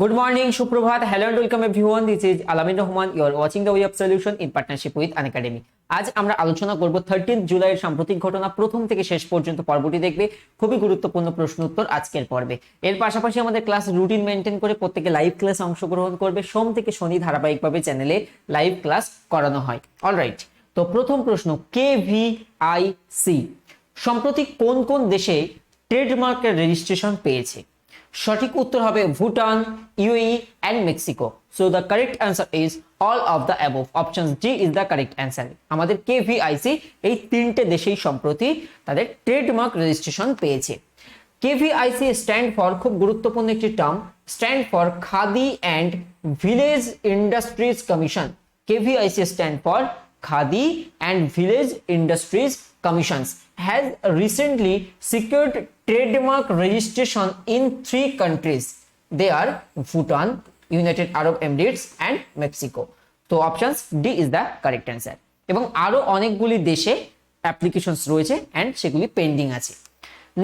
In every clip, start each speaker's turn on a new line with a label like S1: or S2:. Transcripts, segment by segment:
S1: Good morning, Shubprabhat. Hello and welcome everyone. This is Alamin Rahman. You are watching the Way of Solution in partnership with Unacademy. আজ আমরা আলোচনা করব 13 জুলাইয়ের সাম্প্রতিক ঘটনা প্রথম থেকে শেষ পর্যন্ত পর্বটি দেখবে। খুবই গুরুত্বপূর্ণ প্রশ্ন উত্তর আজকের পর্বে। এর পাশাপাশি আমাদের ক্লাস রুটিন মেইনটেইন করে প্রত্যেককে লাইভ ক্লাসে অংশগ্রহণ করবে। সোম থেকে শনি ধারাবাহিকভাবে চ্যানেলে লাইভ ক্লাস করানো হয়। অলরাইট, তো প্রথম প্রশ্ন, কেভিআইসি সম্প্রতি কোন কোন দেশে ট্রেডমার্কের রেজিস্ট্রেশন পেয়েছে? সঠিক উত্তর হবে Bhutan, UAE and Mexico. So the correct answer is all of the above. Option D is the correct answer. আমাদের কেভিআইসি এই তিনটে দেশেই সম্প্রতি তাদের ট্রেডমার্ক রেজিস্ট্রেশন পেয়েছে। কেভিআইসি স্ট্যান্ড ফর, খুব গুরুত্বপূর্ণ একটি term, stand for Khadi and village industries commission. KVIC stand for Khadi and village industries commissions has recently secured trademark registration in 3 countries. They are Bhutan, United Arab Emirates and Mexico. So options D is the correct answer. এবং আরো অনেকগুলি দেশে applications রয়েছে and সেগুলি pending আছে।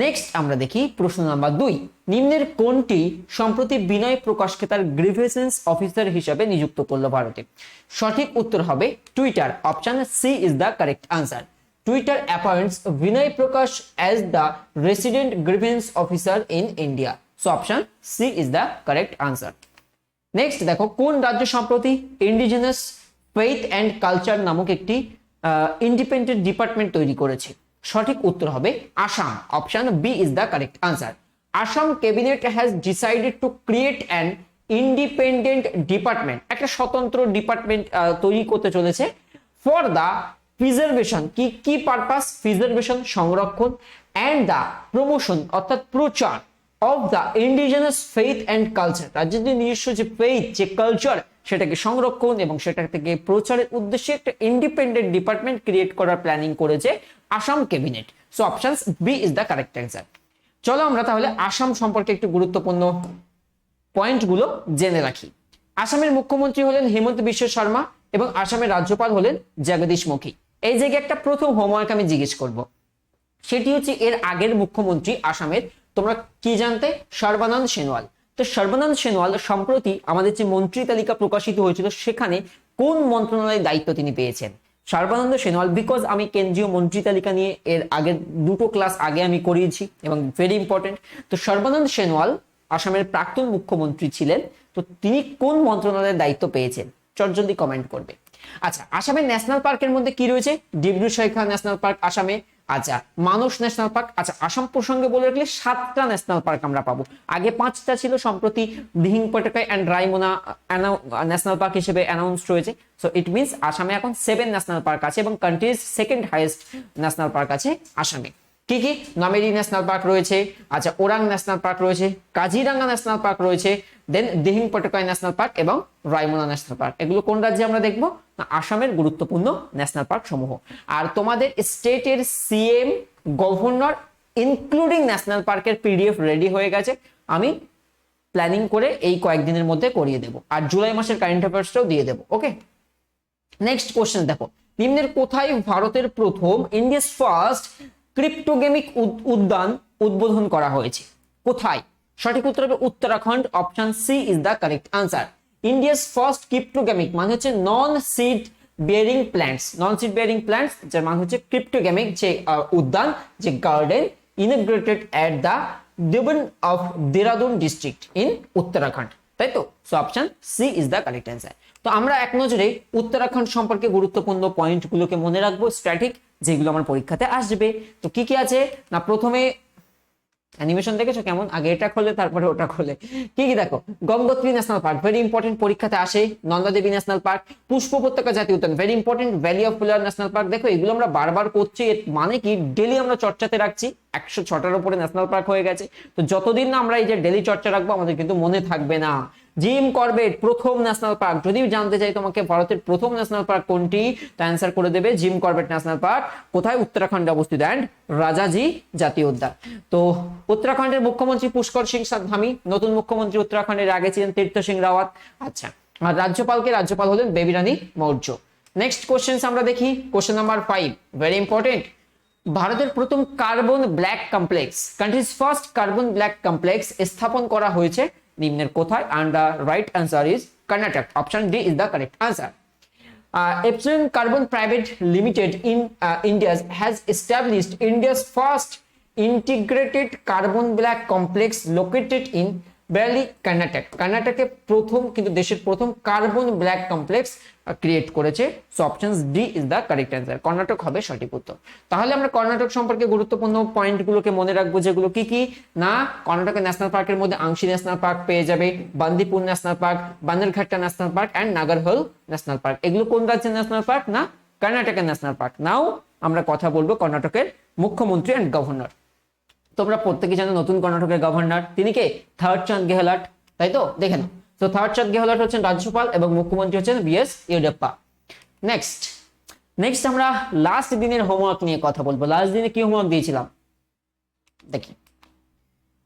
S1: Next আমরা দেখি প্রশ্ন নাম্বার 2, নিম্নের কোনটি সম্প্রতি বিনয় প্রকাশকে তার গ্রিভেন্স অফিসার হিসেবে নিযুক্ত করলো ভারতে? সঠিক উত্তর হবে Twitter. Option C is the correct answer. Twitter appoints Vinay Prakash as the resident grievance officer in India. So option C is the correct answer. Next দেখো, কোন রাজ্য সম্প্রতি ইন্ডিজিনাস ফেইথ অ্যান্ড কালচার নামক একটি ইন্ডিপেন্ডেন্ট ডিপার্টমেন্ট তৈরি করেছে? সঠিক উত্তর হবে Assam. Option B is the correct answer. Assam cabinet has decided to create an independent department, একটা স্বতন্ত্র ডিপার্টমেন্ট তৈরি করতে চলেছে ফর দ্য প্রিজার্ভেশন, কি পারপাস? প্রিজার্ভেশন, সংরক্ষণ, এন্ড দ্য প্রমোশন অর্থাৎ প্রচার of the indigenous faith and culture. রাজ্যের যে নিজস্ব যে ফেইথ, যে কালচার, সেটাকে সংরক্ষণ এবং সেটা থেকে প্রচারের উদ্দেশ্যে একটা ইন্ডিপেন্ডেন্ট ডিপার্টমেন্ট ক্রিয়েট করার প্ল্যানিং করেছে Assam cabinet. So option B is the correct answer. চলো আমরা তাহলে আসাম সম্পর্কে একটু গুরুত্বপূর্ণ পয়েন্টগুলো জেনে রাখি। আসামের মুখ্যমন্ত্রী হলেন হেমন্ত বিশ্ব শর্মা এবং আসামের রাজ্যপাল হলেন জগদীশ মুখী। এই জায়গায় একটা প্রথম হোমওয়ার্ক আমি জিজ্ঞেস করব, সেটি হচ্ছে এর আগের মুখ্যমন্ত্রী আসামের তোমরা কি জানতে? সর্বানন্দ সোনোয়াল। তো সর্বানন্দ সোনোয়াল সম্প্রতি আমাদের যে মন্ত্রী তালিকা প্রকাশিত হয়েছিল সেখানে কোন মন্ত্রণালয়ের দায়িত্ব তিনি পেয়েছেন? সর্বানন্দ সোনোয়াল, বিকজ আমি কেন্দ্রীয় মন্ত্রী তালিকা নিয়ে এর আগের দুটো ক্লাস আগে আমি করিয়েছি এবং ভেরি ইম্পর্টেন্ট। তো সর্বানন্দ সোনোয়াল আসামের প্রাক্তন মুখ্যমন্ত্রী ছিলেন, তো তিনি কোন মন্ত্রণালয়ের দায়িত্ব পেয়েছেন? চটজলদি কমেন্ট করবে। আচ্ছা, আসামের ন্যাশনাল পার্কের মধ্যে কি রয়েছে? ডিব্রু সৈখোৱা ন্যাশনাল পার্ক আসামে। আচ্ছা, মানস ন্যাশনাল পার্ক। আচ্ছা, আসাম প্রসঙ্গে বলে রাখলে 7টা ন্যাশনাল পার্ক আমরা পাবো। আগে 5টা ছিল, সম্প্রতি Dihing Patkai and Raimona national park হিসেবে অ্যানাউন্সড হয়েছে। সো ইট মিনস আসামে এখন 7 ন্যাশনাল পার্ক আছে এবং country's second highest national park আছে আসামে। কি কি? নামেরি ন্যাশনাল পার্ক রয়েছে, আচ্ছা ওরাং ন্যাশনাল পার্ক রয়েছে, কাজিরাঙ্গা ন্যাশনাল পার্ক রয়েছে, দেন দিহিং পাটকাই ন্যাশনাল পার্ক এবং রায়মনা ন্যাশনাল পার্ক। এগুলো কোন রাজ্যে আমরা দেখবো? না, আসামের গুরুত্বপূর্ণ ন্যাশনাল পার্ক সমূহ। আর তোমাদের স্টেটের সিএম, গভর্নর ইনক্লুডিং ন্যাশনাল পার্কের পিডিএফ রেডি হয়ে গেছে, আমি প্ল্যানিং করে এই কয়েকদিনের মধ্যে করিয়ে দেবো। আর জুলাই মাসের কারেন্ট অ্যাফেয়ার্সটাও দিয়ে দেবো। ওকে, নেক্সট কোশ্চেন দেখো, নিম্নের কোথায় ভারতের প্রথম ইন্ডিয়াস ফার্স্ট ক্রিপ্টোগেমিক উদ্যান উদ্বোধন করা হয়েছে? কোথায়? সঠিক উত্তর হবে Uttarakhand. Option C is the correct answer. India's first cryptogamic মানে হচ্ছে non seed bearing plants, non seed bearing plants যার মানে হচ্ছে ক্রিপ্টোগেমিক যে উদ্যান, যে garden inaugurated at the Deoban of Dehradun district in Uttarakhand, তাই তো? So option C is the correct answer. তো আমরা এক নজরে উত্তরাখণ্ড সম্পর্কে গুরুত্বপূর্ণ পয়েন্টগুলোকে মনে রাখবো, স্ট্র্যাটেজিক, যেগুলো আমার পরীক্ষাতে আসবে। তো কি কি আছে না, প্রথমে অ্যানিমেশন দেখেছো কেমন? আগে এটা খোলে তারপরে ওটা খোলে। কি কি দেখো, Gangotri national park very important, পরীক্ষাতে আসে। নন্দাদেবী ন্যাশনাল পার্ক, পুষ্প উপত্যকা জাতীয় উদ্যান very important. Valley of flower national park. দেখো এগুলো আমরা বারবার করছি, এর মানে কি ডেলি আমরা চর্চাতে রাখছি। 106টার উপরে ন্যাশনাল পার্ক হয়ে গেছে। তো যতদিন না আমরা এই যে ডেলি চর্চা রাখবো আমাদের কিন্তু মনে থাকবে না। জিম করবেট প্রথম ন্যাশনাল পার্ক, যদি জানতে চাই তোমাকে ভারতের প্রথম ন্যাশনাল পার্ক কোনটি, তা অ্যান্সার করে দেবে জিম করবেট ন্যাশনাল পার্ক। কোথায়? উত্তরাখণ্ডে অবস্থিত এন্ড রাজাজি জাতীয় উদ্যান। তো উত্তরাখণ্ডের মুখ্যমন্ত্রী পুষ্কর সিং ধামি, নতুন মুখ্যমন্ত্রী উত্তরাখণ্ডের আগে ছিলেন তীর্থ সিং রাওয়াত। আচ্ছা, আর রাজ্যপাল হলেন বেবি রানী মৌর্য। নেক্সট কোশ্চেন আমরা দেখি, কোশ্চেন নাম্বার 5 ভেরি ইম্পর্টেন্ট। ভারতের প্রথম carbon black complex, countries first carbon black complex স্থাপন করা হয়েছে নিম্নের কোথায়? and the right answer is Karnataka. Option D is the correct answer. Epsilon Carbon Private Limited in India has established India's first integrated carbon black complex located in Barely, Karnataka. কর্ণাটকে প্রথম কিন্তু দেশের প্রথম কার্বন ব্ল্যাক কমপ্লেক্স ক্রিয়েট করেছে। So option D is the correct answer, Karnataka হবে সঠিক উত্তর। তাহলে আমরা কর্ণাটক সম্পর্কে গুরুত্বপূর্ণ পয়েন্টগুলোকে মনে রাখবো, যেগুলো কি কি না, কর্ণাটকের ন্যাশনাল পার্কের মধ্যে আংশি ন্যাশনাল পার্ক পেয়ে যাবে, Bandipur national park, Bannerghatta national park and Nagarhole national park. এগুলো কোন রাজ্যের ন্যাশনাল পার্ক? না, কর্ণাটকের ন্যাশনাল পার্ক। নাও আমরা কথা বলবো কর্ণাটকের মুখ্যমন্ত্রী অ্যান্ড গভর্নর। তোমরা প্রত্যেকে জানো নতুন কর্ণাটকের গভর্নর তিনি কে? থাওয়ারচাঁদ গেহলট, তাই তো? দেখে নাও। তো থাওয়ারচাঁদ গেহলট হচ্ছেন রাজ্যপাল এবং মুখ্যমন্ত্রী হচ্ছেন বিএস ইয়েডিউরাপ্পা। নেক্সট আমরা লাস্ট দিনের হোমওয়ার্ক নিয়ে কথা বলবো। লাস্ট দিনে কি হোমওয়ার্ক দিয়েছিলাম দেখি।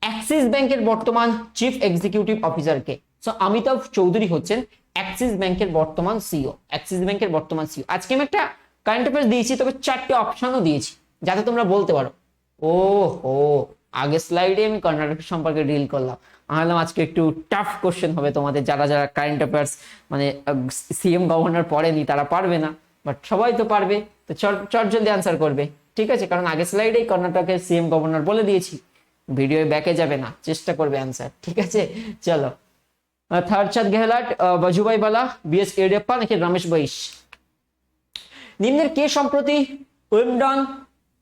S1: অ্যাক্সিস ব্যাংকের বর্তমান চিফ এক্সিকিউটিভ অফিসার কে? সো অমিতাভ চৌধুরী হচ্ছেন অ্যাক্সিস ব্যাংকের বর্তমান সিইও। অ্যাক্সিস ব্যাংকের বর্তমান সিইও। আজকে আমি একটা কারেন্ট অ্যাফেয়ার্স দিয়েছি, তবে 4টে অপশনও দিয়েছি যাতে তোমরা বলতে পারো ও হো আগের স্লাইডে আমি কর্ণাটক সম্পর্কে ডিল করলাম, ভাবলাম আজকে একটু টাফ কোশ্চেন হবে তোমাদের, যারা যারা কারেন্ট অ্যাফেয়ার্স মানে সিএম গভর্নর পড়েনি তারা পারবে না, বাট সবাই তো পারবে, তো চট জলদি আনসার করবে, ঠিক আছে? কারণ আগের স্লাইডেই কর্ণাটকের সিএম গভর্নর বলে দিয়েছি, ভিডিও ব্যাকে যাবে না, চেষ্টা করবে আনসার, ঠিক আছে? চলো, থাওয়ারচাঁদ গেহলট, বাজুভাই বালা, বিএস ইয়েডিউরাপ্পা নাকি রমেশ বৈশ? নিম্নের কে সম্প্রতি উইম্বলডন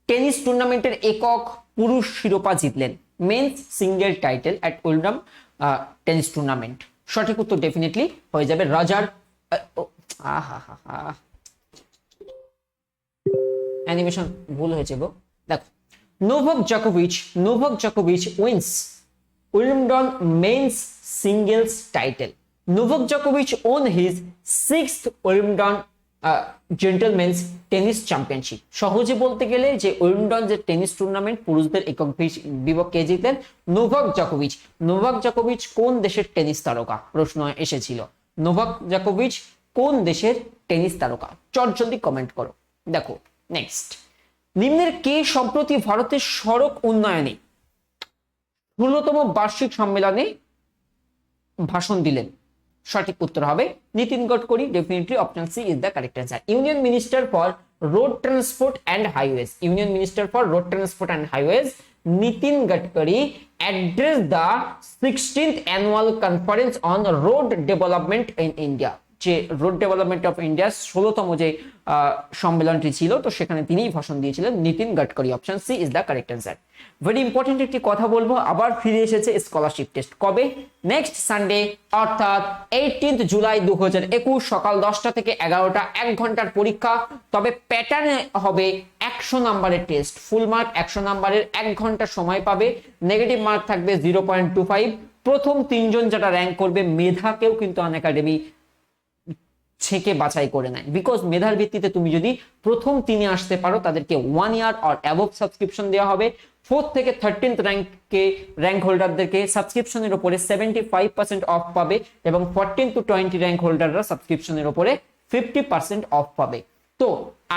S1: টেনিস টুর্নামেন্টের একক পুরুষ শিরোপা জিতলেন? Men's single title at Wimbledon tennis tournament. সঠিক উত্তর ডেফিনেটলি হয়ে যাবে রজার। অ্যানিমেশন ভুল হয়েছে গো, দেখো। নোভাক জোকোভিচ wins Wimbledon men's singles title. Novak জোকোভিচ won his 6th Wimbledon gentlemen's tennis championship. সহজে বলতে গেলে যে উইম্বলডন যে টেনিস টুর্নামেন্ট পুরুষদের একক বিভাগে জিতলেন নোভাক জোকোভিচ। নোভাক জোকোভিচ কোন দেশের টেনিস তারকা? প্রশ্ন এসেছিল, নোভাক জোকোভিচ কোন দেশের টেনিস তারকা? চট জলদি কমেন্ট করো। দেখো নেক্সট, নিম্নের কে সম্প্রতি ভারতের সড়ক উন্নয়নে 16তম বার্ষিক সম্মেলনে ভাষণ দিলেন? সঠিক উত্তর হবে Nitin Gadkari. Definitely option C is the correct answer. Union minister for road transport and highways, union minister for road transport and highways Nitin Gadkari address the 16th annual conference on road development in India. যে road development of India 16তম যে সম্মেলনটি ছিল, তো সেখানে তিনিই ভাষণ দিয়েছিলেন, Nitin Gadkari. Option C is the correct answer. Very important একটি কথা বলবো, আবার ফিরে এসেছে স্কলারশিপ টেস্ট। কবে? নেক্সট সানডে অর্থাৎ 18th জুলাই 2021 সকাল 10টা থেকে 11টা, 1 ঘন্টার পরীক্ষা। তবে প্যাটার্নে হবে 100 নাম্বারের টেস্ট, ফুল মার্ক 100 নাম্বারের, 1 ঘন্টা সময় পাবে, নেগেটিভ মার্ক থাকবে 0.25। প্রথম 3 জন যারা র্যাঙ্ক করবে, মেধাকেও কিন্তু আনএকাডেমি ছেকে বাছাই করে নেয়, বিকজ মেধার ভিত্তিতে তুমি যদি প্রথম 3-এ আসতে পারো তাদেরকে 1 ইয়ার অর অ্যাবভ সাবস্ক্রিপশন দেওয়া হবে। 4th থেকে 13th র্যাঙ্ক হোল্ডারদেরকে সাবস্ক্রিপশনের উপরে 75% অফ পাবে, এবং 14 to 20 র্যাঙ্ক হোল্ডাররা সাবস্ক্রিপশনের উপরে 50% অফ পাবে। তো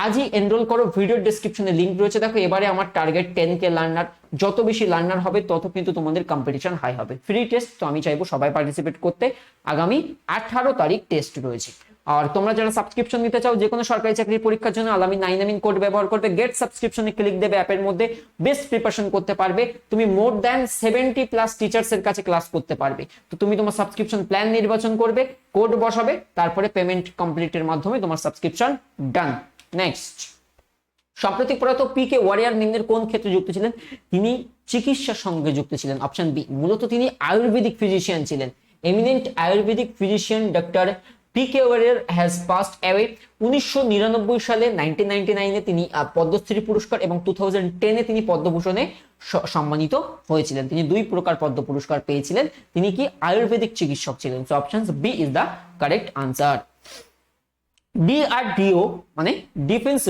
S1: আজই এনরোল করো, ভিডিওর ডেসক্রিপশনে লিংক রয়েছে। দেখো, এবারে আমার টার্গেট 10K লার্নার, যত বেশি লার্নার হবে তত কিন্তু তোমাদের কম্পিটিশন হাই হবে। ফ্রি টেস্ট, তো আমি চাইবো সবাই পার্টিসিপেট করতে। আগামী 18 তারিখ টেস্ট রয়েছে। আর তোমরা যারা সাবস্ক্রিপশন নিতে চাও যে কোনো সরকারি চাকরির পরীক্ষার জন্য, আলামিন 9 কোড ব্যবহার করবে, গেট সাবস্ক্রিপশনে ক্লিক দেবে, অ্যাপের মধ্যে বেস্ট প্রিপারেশন করতে পারবে। তুমি মোর দ্যান 70+ টিচার্স এর কাছে ক্লাস করতে পারবে। তো তুমি তোমার সাবস্ক্রিপশন প্ল্যান নির্বাচন করবে, কোড বসাবে, তারপরে পেমেন্ট কমপ্লিটের মাধ্যমে তোমার সাবস্ক্রিপশন ডান। নেক্সট, সাম্প্রতিক প্রয়াত পিকে ওয়ারিয়ার নিম্নের কোন ক্ষেত্রে যুক্ত ছিলেন? তিনি চিকিৎসার সঙ্গে যুক্ত ছিলেন। অপশন বি, মূলত তিনি আয়ুর্বেদিক ফিজিশিয়ান ছিলেন। Eminent ayurvedic physician doctor PK Warrier has passed away. 1999 সালে 1999-এ তিনি পদ্মশ্রী পুরস্কার এবং 2010-এ তিনি পদ্মভূষণে সম্মানিত হয়েছিলেন। তিনি 2 প্রকার পদ্ম পুরস্কার পেয়েছিলেন। তিনি কি আয়ুর্বেদিক চিকিৎসক ছিলেন? So option B is the correct answer. DRDO মানে defence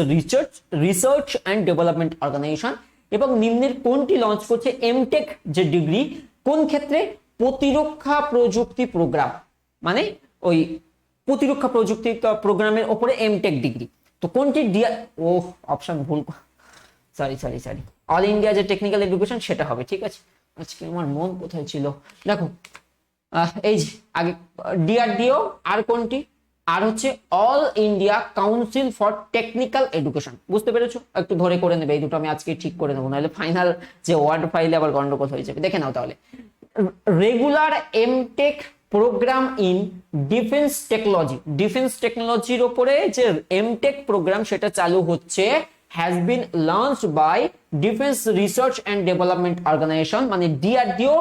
S1: research and development organisation এবং নিম্নের কোনটি লঞ্চ করছে এমটেক যে ডিগ্রি? কোন ক্ষেত্রে? প্রতিরক্ষা প্রযুক্তি প্রোগ্রাম, মানে ওই প্রতিরক্ষা প্রযুক্তি প্রোগ্রামের উপরে এমটেক ডিগ্রি। তো কোনটি অপশন ভুল, সরি অল ইন্ডিয়া যে টেকনিক্যাল এডুকেশন সেটা হবে, ঠিক আছে? আজকে আমার মন কোথায় ছিল? দেখো, এই যে আগে ডিআরডিও, আর কোনটি, আর হচ্ছে all India council for technical education. বুঝতে পেরেছো? একটু ধরে করে নেবে, এই দুটো আমি আজকে ঠিক করে নেবো, নাহলে ফাইনাল যে ওয়ার্ড ফাইলে আবার গন্ডগোল হয়ে যাবে। দেখে নাও তাহলে, regular MTech programme in defence technology, defence টেকনোলজির ওপরে যে এমটেক প্রোগ্রাম সেটা চালু হচ্ছে, has been launched by Defense Research and Development Organization মানে DRDO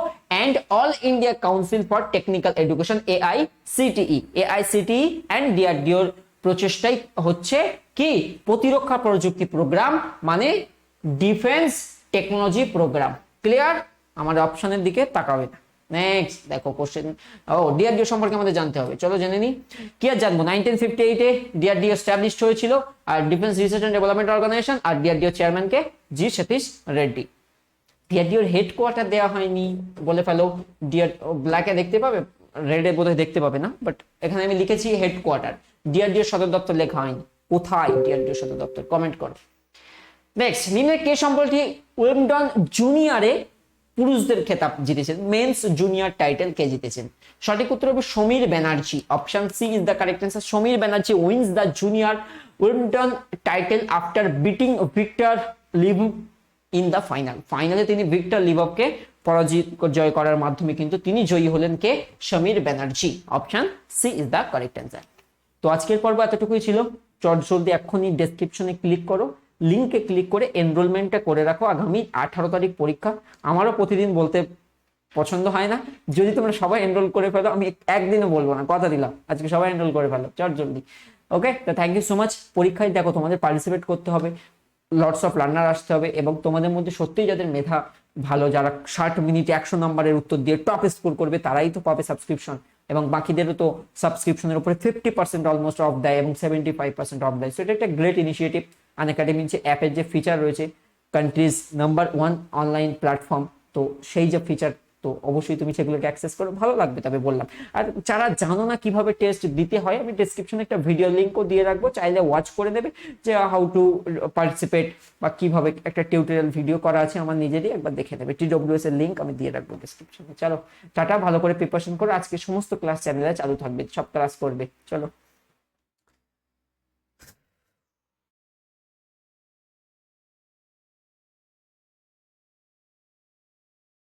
S1: and All India Council for Technical Education AICTE, AICTE and DRDO এর প্রচেষ্টাই হচ্ছে কি প্রতিরক্ষা প্রযুক্তি প্রোগ্রাম মানে ডিফেন্স টেকনোলজি প্রোগ্রাম। ক্লিয়ার? আমার অপশনের দিকে তাকাবে না। নেক্সট দেখো কোশ্চেন, ডিআরডিও সম্পর্কে আমাদের জানতে হবে, চলো জেনে নিই। কি আর জানবো, 1958 ডিআরডিও এস্টাবলিশড হয়েছিল, আর defence research and development organisation, আর ডিআরডিও চেয়ারম্যান কে জি সতীশ রেড্ডি। ডিআরডিওর হেডকোয়ার্টার দেওয়া হয়নি, বলে ফেলো। ডিআর ব্ল্যাকে দেখতে পাবে, রেডে বোধহয় দেখতে পাবে না, বাট এখানে আমি লিখেছি হেডকোয়ার্টার, ডিআরডিও সদর দপ্তর লেখা হয়নি। কোথায় ডিআরডিও সদর দপ্তর, কমেন্ট করো। নেক্সট, নিম্নের কে সম্প্রতি উইম্বলডন জুনিয়রে পুরুষদের খেতাব জিতেছেন, মেন্স জুনিয়র টাইটেল কে জিতেছেন? সঠিক উত্তর হবে Samir Banerjee. Option C is the correct answer. Samir Banerjee wins the junior Wimbledon title after beating Victor Liv in the final. ফাইনালে তিনি ভিক্টর লিভকে পরাজয় করার মাধ্যমে কিন্তু তিনি জয়ী হলেন কে? Samir Banerjee. Option C is the correct answer. তো আজকের পর্ব এতটুকুই ছিল। চট জলদি এক্ষুনি ডেসক্রিপশনে ক্লিক করো, লিঙ্কে ক্লিক করে এনরোলমেন্টটা করে রাখো। আগামী 18 তারিখ পরীক্ষা। আমারও প্রতিদিন বলতে পছন্দ হয় না, যদি তোমরা সবাই এনরোল করে ফেলো, আমি একদিনও বলবো না, কথা দিলাম আজকে সবাই এনরোল করে ফেলো চট জলদি। ওকে, তো থ্যাংক ইউ সো মাচ। পরীক্ষায় দেখো তোমাদের পার্টিসিপেট করতে হবে, লটস অফ লার্নার আসতে হবে, এবং তোমাদের মধ্যে সত্যিই যাদের মেধা ভালো, যারা 60 মিনিটে 100 নম্বরের উত্তর দিয়ে টপ স্কোর করবে, তারাই তো পাবে সাবস্ক্রিপশন, এবং বাকিদেরও তো সাবস্ক্রিপশনের উপরে 50% অলমোস্ট অফ দেয় এবং 75% অফ দেয়। সো এটা একটা গ্রেট ইনিশিয়েটিভ। আনএকাডেমির যে অ্যাপের যে ফিচার রয়েছে, কান্ট্রিজ নাম্বার 1 অনলাইন প্ল্যাটফর্ম, তো সেই যে ফিচার, তো অবশ্যই তুমি সেগুলোকে অ্যাক্সেস করো, ভালো লাগবে। তবে বললাম, আর যারা জানো না কিভাবে টেস্ট দিতে হয়, আমি ডেসক্রিপশনে একটা ভিডিও লিঙ্কও দিয়ে রাখবো, চাইলে ওয়াচ করে নেবে যে হাউ টু পার্টিসিপেট বা কিভাবে একটা টিউটোরিয়াল ভিডিও করা আছে আমার নিজেরই, একবার দেখে নেবে। TWS এর লিঙ্ক আমি দিয়ে রাখবো ডেসক্রিপশনে। চলো টাটা, ভালো করে প্রিপারেশন করো। আজকে সমস্ত ক্লাস চ্যানেলে চালু থাকবে, সব ক্লাস করবে। চলো।